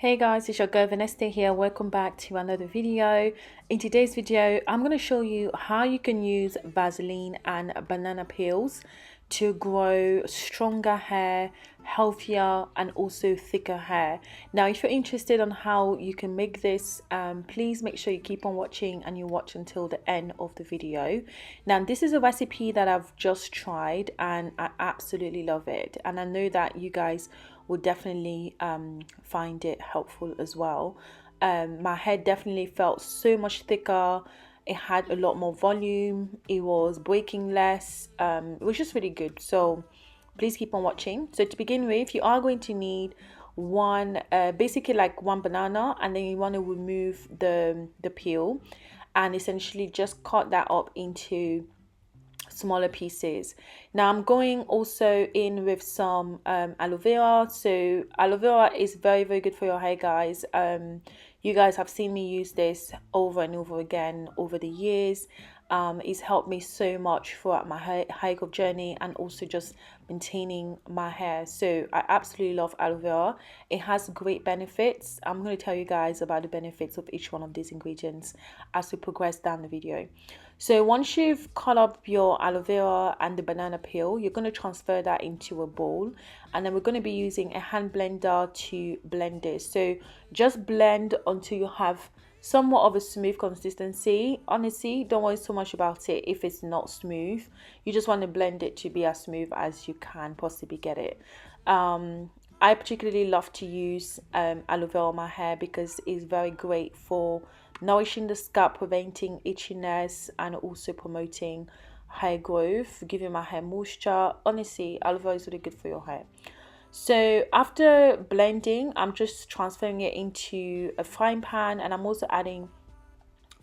Hey guys, it's your girl Vanessa here. Welcome back to another video. In today's video, I'm going to show you how you can use Vaseline and banana peels to grow stronger hair, healthier and also thicker hair. Now, if you're interested on how you can make this, please make sure you keep on watching and you watch until the end of the video. Now, this is a recipe that I've just tried and I absolutely love it. And I know that you guys will definitely find it helpful as well. My hair definitely felt so much thicker. It had a lot more volume. It was breaking less. It was just really good. So please keep on watching. So to begin with, you are going to need one basically like one banana, and then you want to remove the peel and essentially just cut that up into smaller pieces. Now I'm going also in with some aloe vera. So aloe vera is very good for your hair, guys. You guys have seen me use this over and over again over the years. It's helped me so much throughout my hair growth journey and also just maintaining my hair. So I absolutely love aloe vera. It has great benefits. I'm going to tell you guys about the benefits of each one of these ingredients as we progress down the video. So once you've cut up your aloe vera and the banana peel, you're going to transfer that into a bowl, and then we're going to be using a hand blender to blend this. So just blend until you have somewhat of a smooth consistency. Honestly, don't worry so much about it if it's not smooth. You just want to blend it to be as smooth as you can possibly get it. I particularly love to use aloe vera on my hair because it's very great for nourishing the scalp, preventing itchiness, and also promoting hair growth, giving my hair moisture. Honestly, aloe vera is really good for your hair. So after blending, I'm just transferring it into a frying pan, and I'm also adding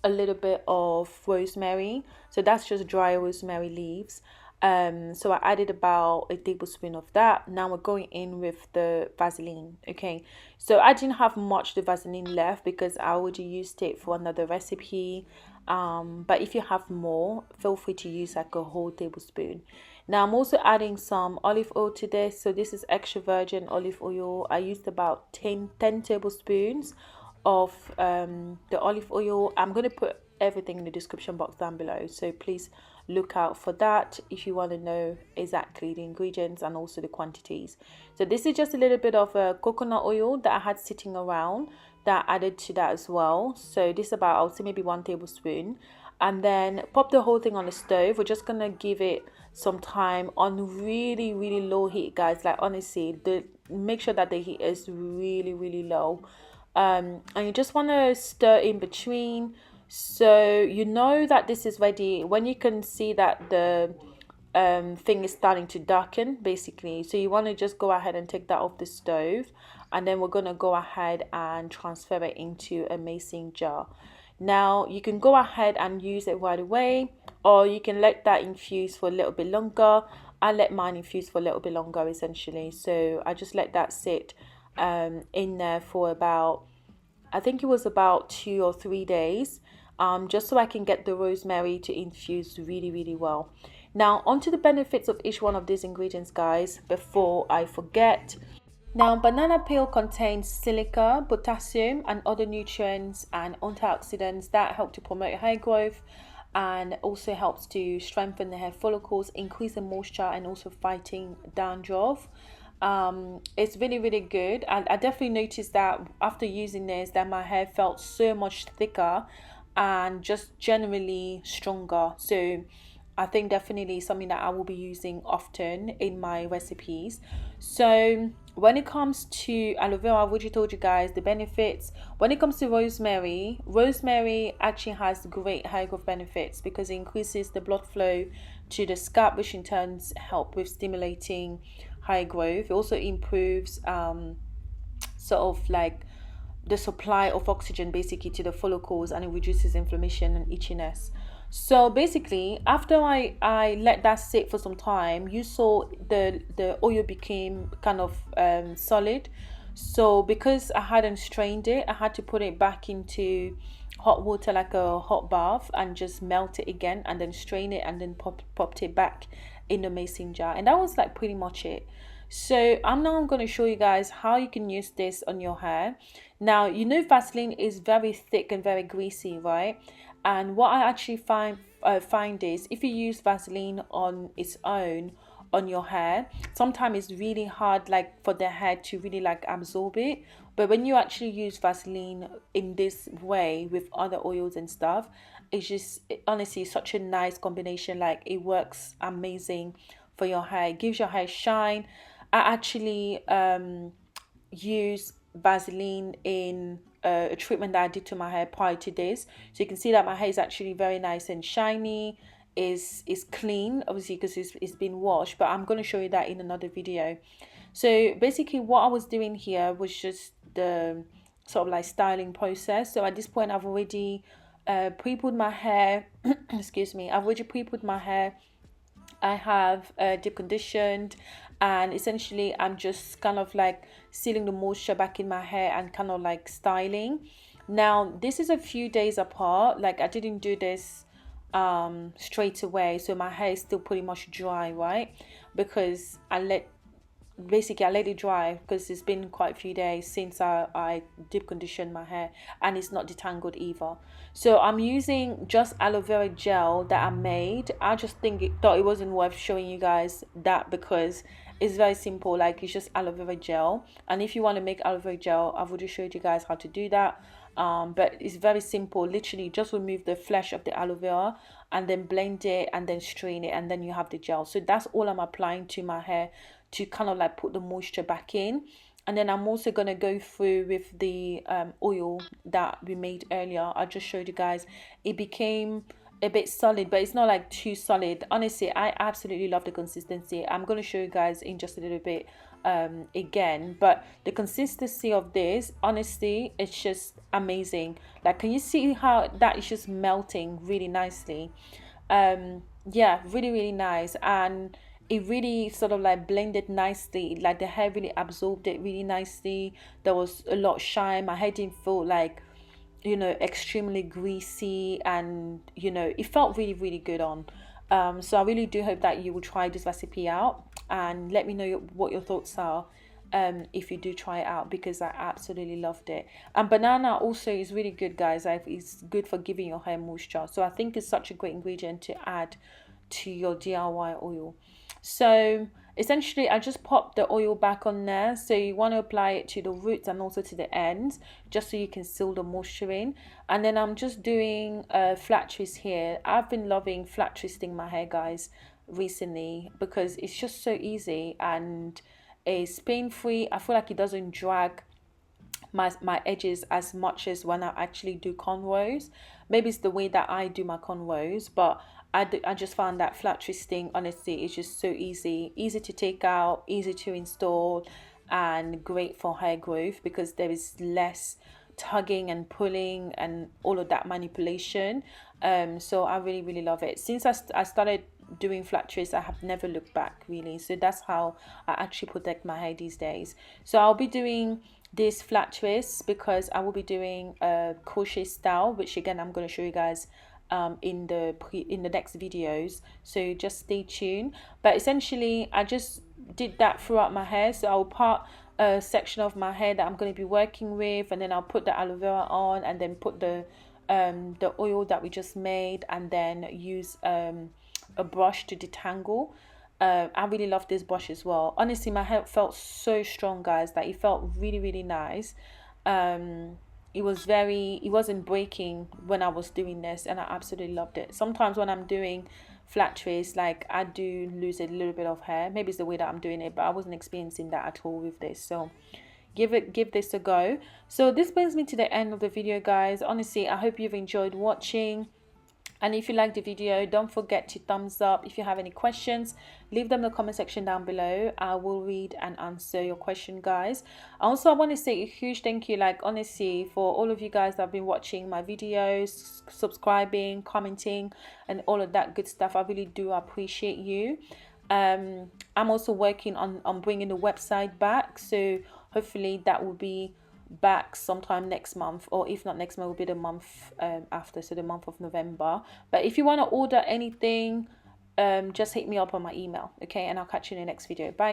a little bit of rosemary. So that's just dry rosemary leaves. So I added about a tablespoon of that. Now we're going in with the Vaseline. Okay, so I didn't have much of the Vaseline left because I already used it for another recipe. But if you have more, feel free to use like a whole tablespoon. Now I'm also adding some olive oil to this. So this is extra virgin olive oil. I used about 10 tablespoons of the olive oil. I'm going to put everything in the description box down below, so please look out for that if you want to know exactly the ingredients and also the quantities. So this is just a little bit of coconut oil that I had sitting around that I added to that as well. So this is about, I would say, maybe 1 tablespoon. And then pop the whole thing on the stove. We're just gonna give it some time on really low heat, guys. Like honestly, make sure that the heat is really low. And you just want to stir in between, so you know that this is ready when you can see that the thing is starting to darken basically. So you want to just go ahead and take that off the stove, and then we're going to go ahead and transfer it into a mason jar. Now you can go ahead and use it right away, or you can let that infuse for a little bit longer. I let mine infuse for a little bit longer essentially. So I just let that sit in there for about, I think it was about 2 or 3 days, just so I can get the rosemary to infuse really well. Now onto the benefits of each one of these ingredients, guys, before I forget. Now banana peel contains silica, potassium and other nutrients and antioxidants that help to promote hair growth and also helps to strengthen the hair follicles, increase the moisture and also fighting dandruff. It's really good. And I definitely noticed that after using this, that my hair felt so much thicker and just generally stronger. So I think definitely something that I will be using often in my recipes. So when it comes to aloe vera, I've already told you guys the benefits. When it comes to rosemary actually has great hair growth benefits because it increases the blood flow to the scalp, which in turn help with stimulating hair growth. It also improves sort of like the supply of oxygen basically to the follicles, and it reduces inflammation and itchiness. So basically after I let that sit for some time, you saw the oil became kind of solid. So because I hadn't strained it, I had to put it back into hot water, like a hot bath, and just melt it again and then strain it and then popped it back in the mason jar, and that was like pretty much it. So I'm going to show you guys how you can use this on your hair. Now, you know Vaseline is very thick and very greasy, right? And what I actually find is if you use Vaseline on its own on your hair, sometimes it's really hard like for the hair to really like absorb it. But when you actually use Vaseline in this way with other oils and stuff, it's just honestly such a nice combination. Like it works amazing for your hair. It gives your hair shine. I actually use Vaseline in a treatment that I did to my hair prior to this. So you can see that my hair is actually very nice and shiny, is clean, obviously because it's been washed, but I'm going to show you that in another video. So basically what I was doing here was just the sort of like styling process. So at this point I've already pre-pulled my hair excuse me, I've already pre-pulled my hair. I have deep conditioned, and essentially I'm just kind of like sealing the moisture back in my hair and kind of like styling. Now this is a few days apart, like I didn't do this straight away, so my hair is still pretty much dry, right? Because I let it dry because it's been quite a few days since I deep conditioned my hair, and it's not detangled either. So I'm using just aloe vera gel that I made. I just thought it wasn't worth showing you guys that because it's very simple. Like it's just aloe vera gel, and if you want to make aloe vera gel, I've already showed you guys how to do that. But it's very simple. Literally just remove the flesh of the aloe vera and then blend it and then strain it, and then you have the gel. So that's all I'm applying to my hair to kind of like put the moisture back in. And then I'm also going to go through with the oil that we made earlier. I just showed you guys. It became a bit solid, but it's not like too solid. Honestly, I absolutely love the consistency. I'm going to show you guys in just a little bit again, but the consistency of this, honestly, it's just amazing. Like, can you see how that is just melting really nicely? Yeah, really, really nice. And it really sort of like blended nicely, like the hair really absorbed it really nicely. There was a lot of shine. My hair didn't feel like, you know, extremely greasy, and you know, it felt really, really good on. So I really do hope that you will try this recipe out and let me know what your thoughts are if you do try it out, because I absolutely loved it. And banana also is really good, guys. Like, it's good for giving your hair moisture, so I think it's such a great ingredient to add to your DIY oil. So essentially I just popped the oil back on there. So you want to apply it to the roots and also to the ends, just so you can seal the moisture in. And then I'm just doing a flat twist here. I've been loving flat twisting my hair, guys, recently, because it's just so easy and it's pain free. I feel like it doesn't drag my edges as much as when I actually do cornrows. Maybe it's the way that I do my cornrows, but I just found that flat twisting, honestly, is just so easy to take out, easy to install, and great for hair growth because there is less tugging and pulling and all of that manipulation. So I really, really love it. Since I started doing flat twist, I have never looked back, really. So that's how I actually protect my hair these days. So I'll be doing this flat twist because I will be doing a crochet style, which again I'm going to show you guys in the next videos, so just stay tuned. But essentially I just did that throughout my hair. So I'll part a section of my hair that I'm going to be working with, and then I'll put the aloe vera on, and then put the oil that we just made, and then use a brush to detangle. I really love this brush as well. Honestly, my hair felt so strong, guys, that it felt really, really nice. It wasn't breaking when I was doing this, and I absolutely loved it. Sometimes when I'm doing flat twist, like I do lose a little bit of hair. Maybe it's the way that I'm doing it, but I wasn't experiencing that at all with this. So give this a go. So this brings me to the end of the video, guys. Honestly, I hope you've enjoyed watching. And if you like the video, don't forget to thumbs up. If you have any questions, leave them in the comment section down below. I will read and answer your question, guys. Also, I want to say a huge thank you, like honestly, for all of you guys that have been watching my videos, subscribing, commenting, and all of that good stuff. I really do appreciate you. I'm also working on bringing the website back, so hopefully that will be back sometime next month, or if not next month, will be the month after, so the month of November. But if you want to order anything, just hit me up on my email, okay? And I'll catch you in the next video. Bye.